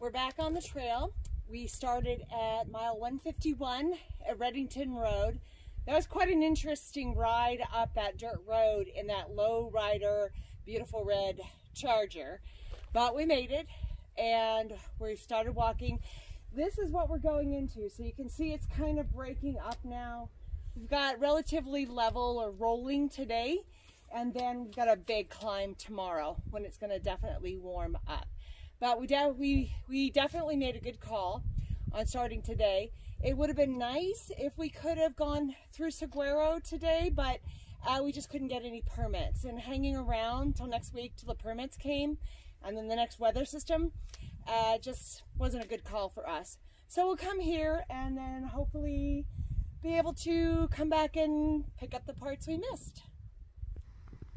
we're back on the trail. We started at mile 151 at Reddington Road. That was quite an interesting ride up that dirt road in that low rider, beautiful red Charger. But we made it and we started walking. This is what we're going into. So you can see it's kind of breaking up now. We've got relatively level or rolling today, and then we've got a big climb tomorrow when it's going to definitely warm up. But we definitely made a good call on starting today. It would have been nice if we could have gone through Saguaro today, but we just couldn't get any permits. And hanging around till next week till the permits came, and then the next weather system, just wasn't a good call for us. So we'll come here and then hopefully be able to come back and pick up the parts we missed.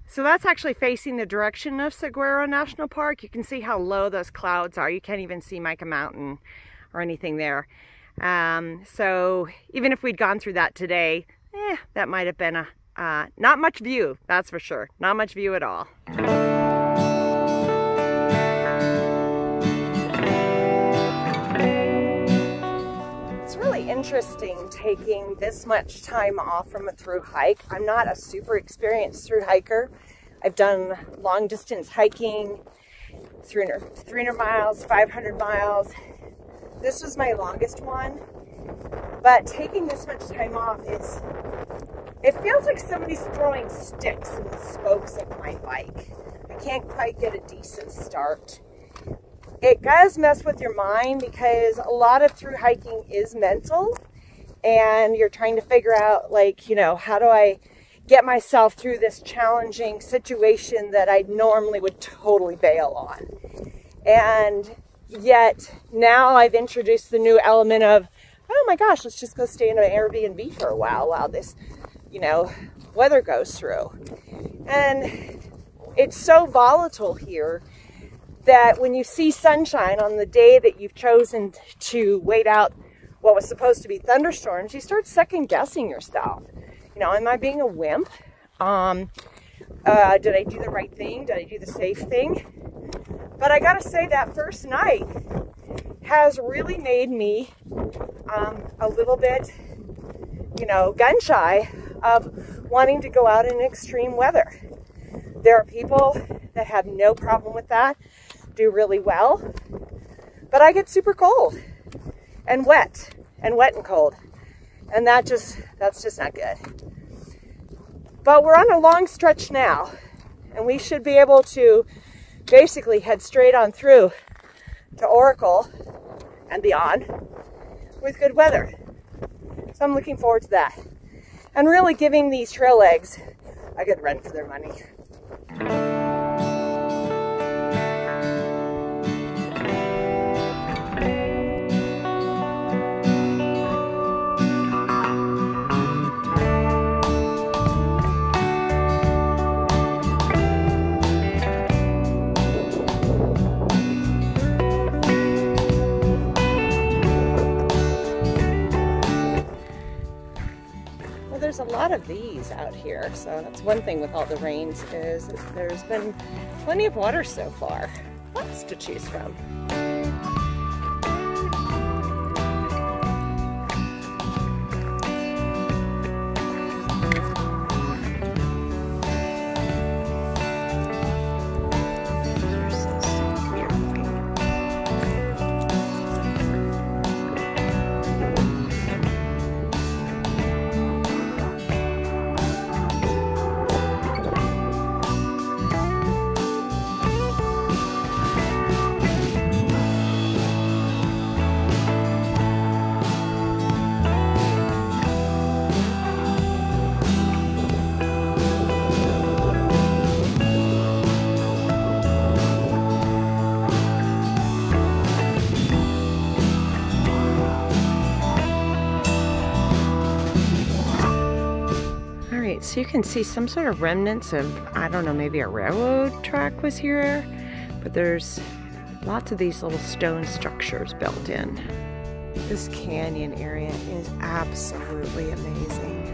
So that's actually facing the direction of Saguaro National Park. You can see how low those clouds are. You can't even see Mica Mountain or anything there. So even if we'd gone through that today, that might have been not much view, that's for sure. Not much view at all. It's really interesting taking this much time off from a through hike. I'm not a super experienced through hiker. I've done long distance hiking, 300 miles, 500 miles. This was my longest one, but taking this much time off it feels like somebody's throwing sticks in the spokes of my bike. I can't quite get a decent start. It does mess with your mind because a lot of through hiking is mental, and you're trying to figure out, like, you know, how do I get myself through this challenging situation that I normally would totally bail on. And yet now I've introduced the new element of, oh my gosh, let's just go stay in an Airbnb for a while this, you know, weather goes through. And it's so volatile here that when you see sunshine on the day that you've chosen to wait out what was supposed to be thunderstorms, you start second guessing yourself. You know, am I being a wimp? Did I do the right thing? Did I do the safe thing? But I gotta say that first night has really made me a little bit, you know, gun shy of wanting to go out in extreme weather. There are people that have no problem with that, do really well, but I get super cold and wet and cold, and that's just not good. But we're on a long stretch now, and we should be able to basically head straight on through to Oracle and beyond with good weather. So I'm looking forward to that, and really giving these trail legs a good run for their money. There's a lot of these out here, so that's one thing with all the rains is there's been plenty of water so far. Lots to choose from. So you can see some sort of remnants of, I don't know, maybe a railroad track was here, but there's lots of these little stone structures built in. This canyon area is absolutely amazing.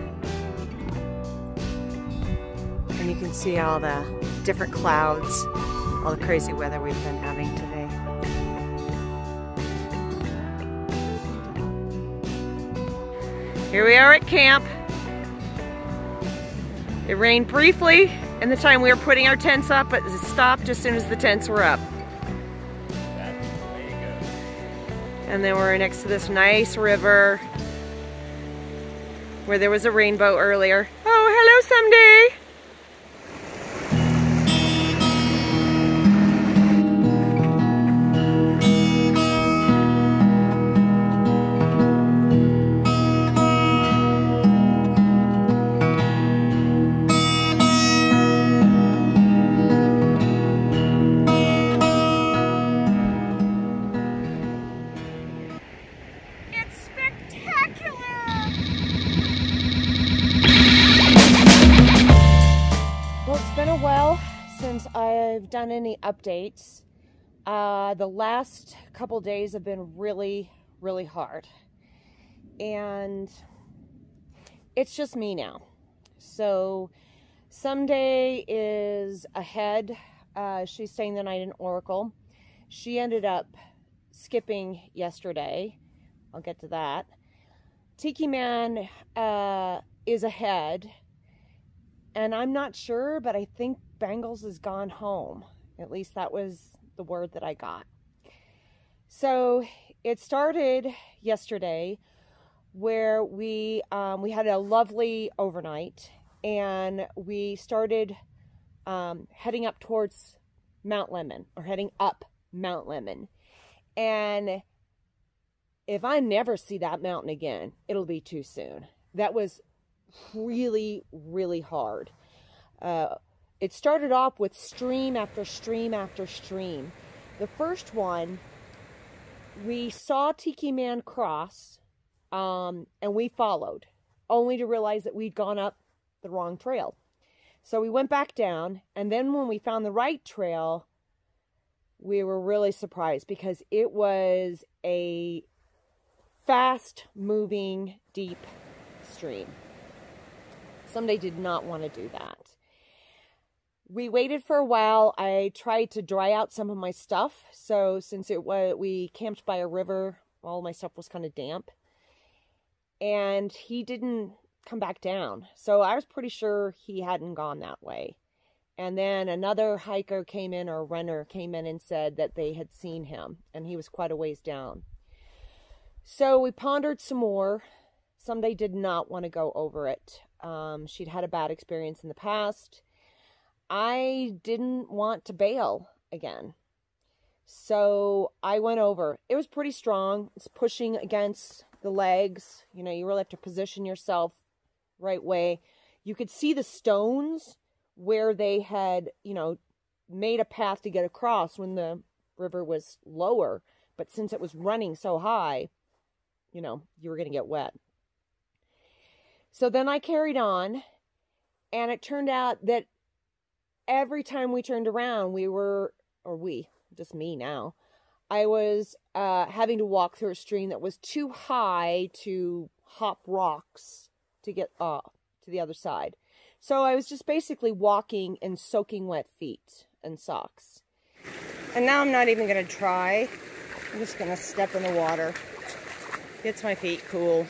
And you can see all the different clouds, all the crazy weather we've been having today. Here we are at camp. It rained briefly in the time we were putting our tents up, but it stopped as soon as the tents were up. That's the way to go. And then we're next to this nice river where there was a rainbow earlier. Oh, hello someday. Since I've done any updates, the last couple days have been really, really hard, and it's just me now. So someday is ahead. She's staying the night in Oracle. She ended up skipping yesterday. I'll get to that. Tiki Man is ahead, and I'm not sure, but I think Bangles has gone home. At least that was the word that I got. So it started yesterday where we had a lovely overnight, and we started heading up towards Mount Lemmon, or heading up Mount Lemmon. And if I never see that mountain again, it'll be too soon. That was really, really hard. It started off with stream after stream after stream. The first one, we saw Tiki Man cross, and we followed, only to realize that we'd gone up the wrong trail. So we went back down, and then when we found the right trail, we were really surprised because it was a fast-moving, deep stream. Somebody did not want to do that. We waited for a while. I tried to dry out some of my stuff. So since we camped by a river, all my stuff was kind of damp. And he didn't come back down. So I was pretty sure he hadn't gone that way. And then another hiker came in, or a runner came in, and said that they had seen him. And he was quite a ways down. So we pondered some more. Somebody did not want to go over it. She'd had a bad experience in the past. I didn't want to bail again. So I went over. It was pretty strong. It's pushing against the legs. You know, you really have to position yourself right way. You could see the stones where they had, you know, made a path to get across when the river was lower. But since it was running so high, you know, you were going to get wet. So then I carried on, and it turned out that every time we turned around, just me now, I was having to walk through a stream that was too high to hop rocks to get to the other side. So I was just basically walking in soaking wet feet and socks. And now I'm not even going to try. I'm just going to step in the water. Gets my feet cool.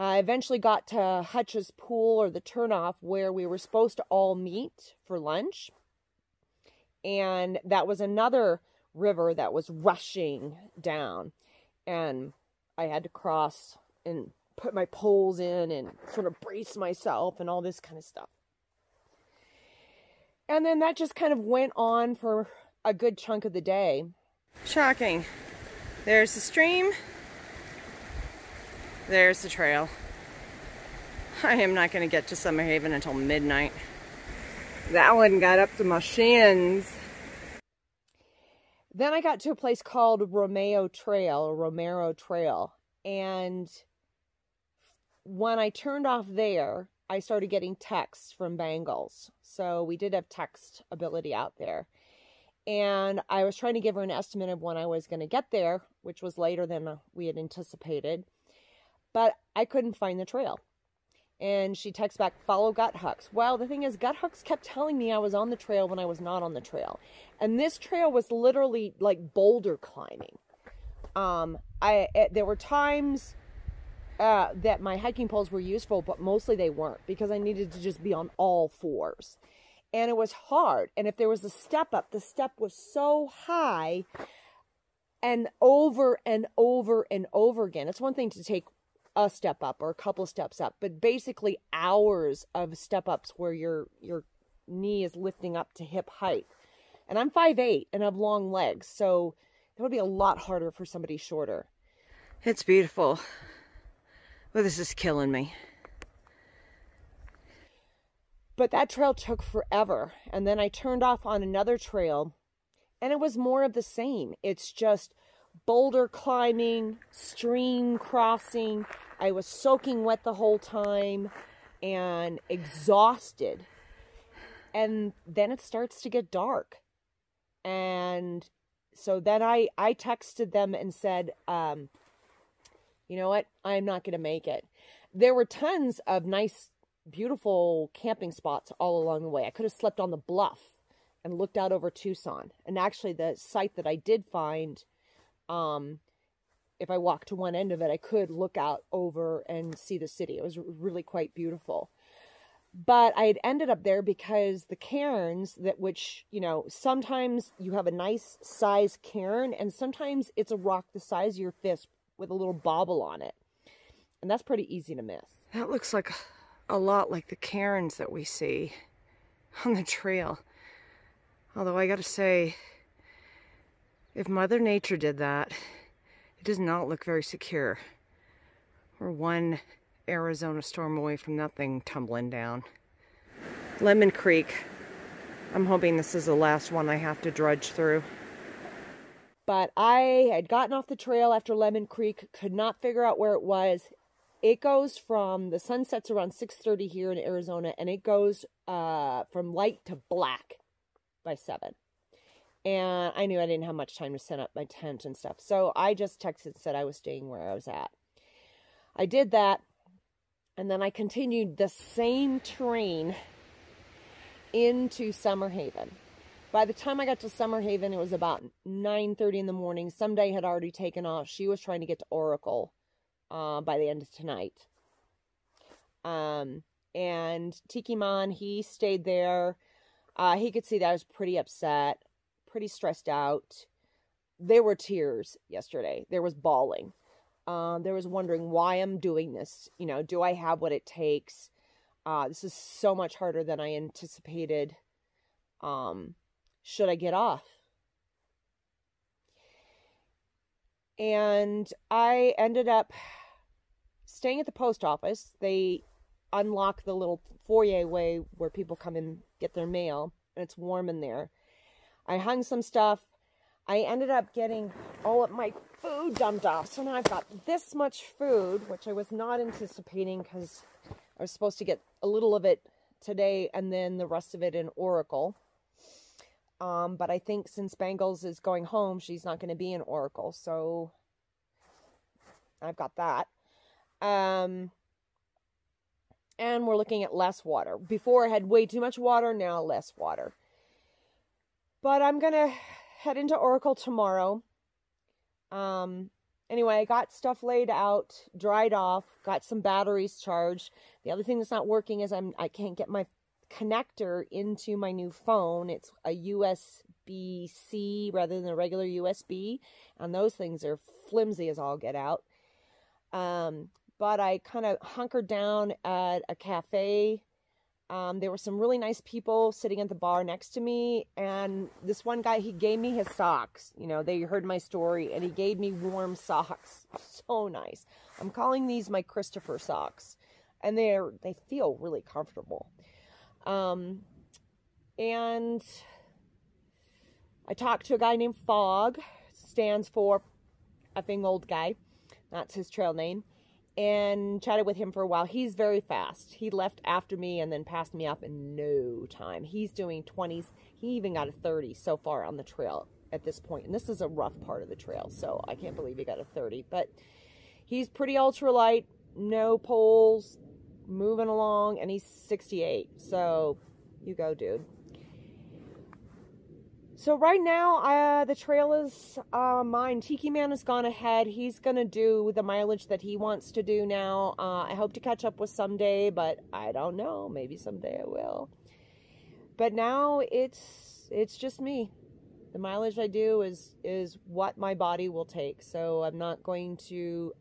I eventually got to Hutch's pool, or the turnoff, where we were supposed to all meet for lunch. And that was another river that was rushing down. And I had to cross and put my poles in and sort of brace myself and all this kind of stuff. And then that just kind of went on for a good chunk of the day. Shocking. There's the stream. There's the trail. I am not going to get to Summer Haven until midnight. That one got up to my shins. Then I got to a place called Romero Trail. And when I turned off there, I started getting texts from Bangles. So we did have text ability out there. And I was trying to give her an estimate of when I was going to get there, which was later than we had anticipated. But I couldn't find the trail. And she texts back, follow Gut Hucks. Well, the thing is, Gut Hucks kept telling me I was on the trail when I was not on the trail. And this trail was literally like boulder climbing. There were times that my hiking poles were useful, but mostly they weren't, because I needed to just be on all fours. And it was hard. And if there was a step up, the step was so high, and over and over and over again. It's one thing to take a step up or a couple steps up, but basically hours of step ups where your knee is lifting up to hip height. And I'm 5'8" and have long legs, so it would be a lot harder for somebody shorter. It's beautiful. Well, this is killing me. But that trail took forever. And then I turned off on another trail, and it was more of the same. It's just boulder climbing, stream crossing. I was soaking wet the whole time and exhausted. And then it starts to get dark. And so then I texted them and said, you know what? I'm not going to make it. There were tons of nice, beautiful camping spots all along the way. I could have slept on the bluff and looked out over Tucson. And actually the site that I did find, if I walked to one end of it, I could look out over and see the city. It was really quite beautiful. But I had ended up there because the cairns, which, you know, sometimes you have a nice size cairn, and sometimes it's a rock the size of your fist with a little bobble on it. And that's pretty easy to miss. That looks like a lot like the cairns that we see on the trail. Although I gotta say, if Mother Nature did that, it does not look very secure. We're one Arizona storm away from nothing tumbling down. Lemmon Creek. I'm hoping this is the last one I have to drudge through. But I had gotten off the trail after Lemmon Creek, could not figure out where it was. It goes from, the sun sets around 6:30 here in Arizona, and it goes from light to black by 7. And I knew I didn't have much time to set up my tent and stuff. So I just texted and said I was staying where I was at. I did that. And then I continued the same terrain into Summer Haven. By the time I got to Summer Haven, it was about 9:30 in the morning. Someday had already taken off. She was trying to get to Oracle by the end of tonight. And Tiki Man, he stayed there. He could see that I was pretty upset, pretty stressed out. There were tears yesterday. There was bawling. There was wondering why I'm doing this. You know, do I have what it takes? This is so much harder than I anticipated. Should I get off? And I ended up staying at the post office. They unlock the little foyer way where people come and get their mail, and it's warm in there. I hung some stuff. I ended up getting all of my food dumped off. So now I've got this much food, which I was not anticipating because I was supposed to get a little of it today and then the rest of it in Oracle. But I think since Bangles is going home, she's not going to be in Oracle. So I've got that. And we're looking at less water. Before I had way too much water, now less water. But I'm going to head into Oracle tomorrow. Anyway, I got stuff laid out, dried off, got some batteries charged. The other thing that's not working is I can't get my connector into my new phone. It's a USB-C rather than a regular USB, and those things are flimsy as all get out. But I kind of hunkered down at a cafe. There were some really nice people sitting at the bar next to me, and this one guy, he gave me his socks. You know, they heard my story, and he gave me warm socks. So nice. I'm calling these my Christopher socks, and they feel really comfortable. And I talked to a guy named Fog, stands for effing old guy. That's his trail name. And chatted with him for a while. He's very fast. He left after me and then passed me up in no time. He's doing 20s. He even got a 30 so far on the trail at this point. And this is a rough part of the trail, so I can't believe he got a 30. But he's pretty ultralight, no poles, moving along, and he's 68. So you go, dude. So right now, the trail is mine. Tiki Man has gone ahead. He's going to do the mileage that he wants to do now. I hope to catch up with someday, but I don't know. Maybe someday I will. But now it's just me. The mileage I do is what my body will take. So I'm not going to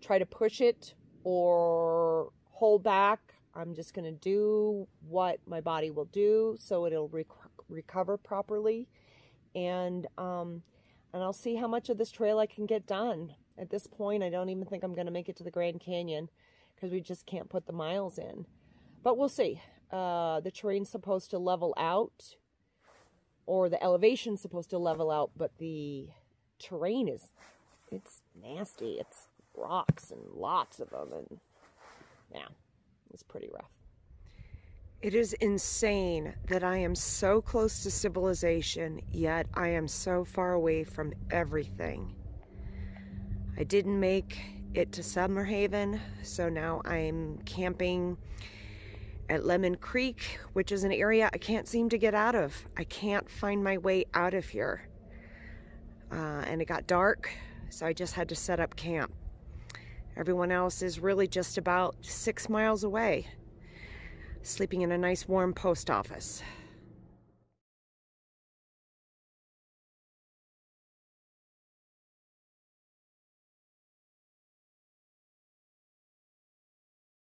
try to push it or hold back. I'm just going to do what my body will do so it'll recover properly. And I'll see how much of this trail I can get done. At this point, I don't even think I'm going to make it to the Grand Canyon because we just can't put the miles in. But we'll see. The terrain's supposed to level out, or the elevation's supposed to level out, but the terrain it's nasty. It's rocks and lots of them, and yeah, it's pretty rough. It is insane that I am so close to civilization, yet I am so far away from everything. I didn't make it to Summer Haven, so now I'm camping at Lemmon Creek, which is an area I can't seem to get out of. I can't find my way out of here. And it got dark, so I just had to set up camp. Everyone else is really just about 6 miles away, sleeping in a nice warm post office.